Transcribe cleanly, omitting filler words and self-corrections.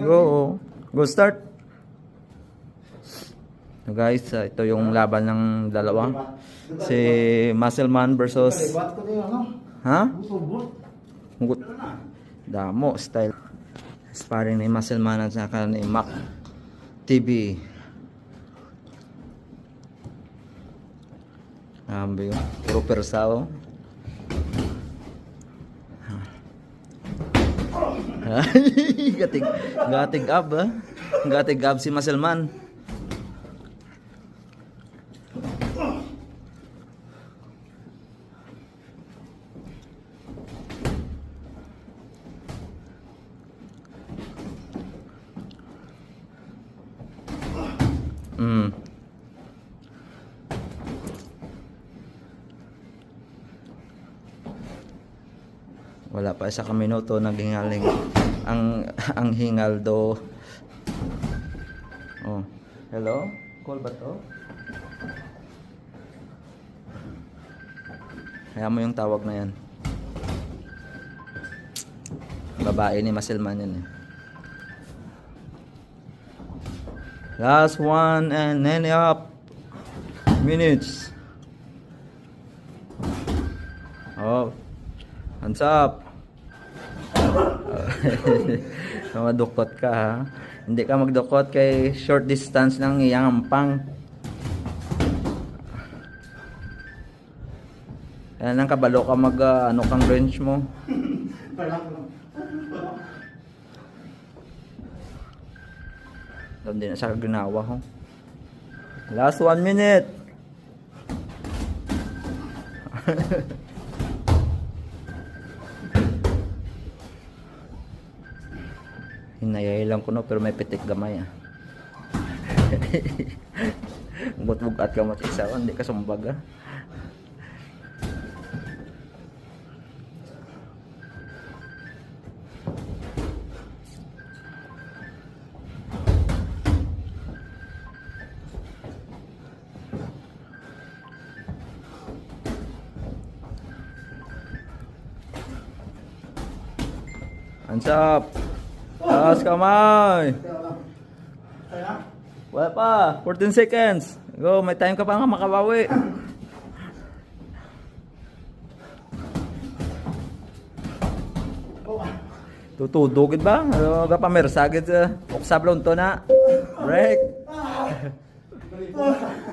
Go. Go start. So guys, ito yung laban ng dalawa. Si Muscleman versus ha? Hugot. Damo style. Sparring ni Muscleman at saka ni Mac TV. Ambil puro persao. Gatig ab ha. Gatig ab si Muscleman. Wala pa isa ka minuto naghingaling ang hingal do. Oh. Hello? Call ba to? Kaya mo yung tawag na yan. Babae ni Muscleman yan eh. Last 1 and any up minutes. Oh. Hands up. Madukot ka ha. Hindi ka magdukot kay short distance ng iyang ampang. Yan ang kabalo ka mag ano kang range mo. Doon din na siya ginawa ho. Last 1 minute. Hinayay lang ko no, pero may pitik gamay ah. Bugat ka mas isa, hindi ka sumbaga. Hands up. Taas kamay. Wala pa. 14 seconds. Go. May time ka pa nga makabawi. Tutudugid ba? Ano ka pa mersagid sa uksablon to na. Break.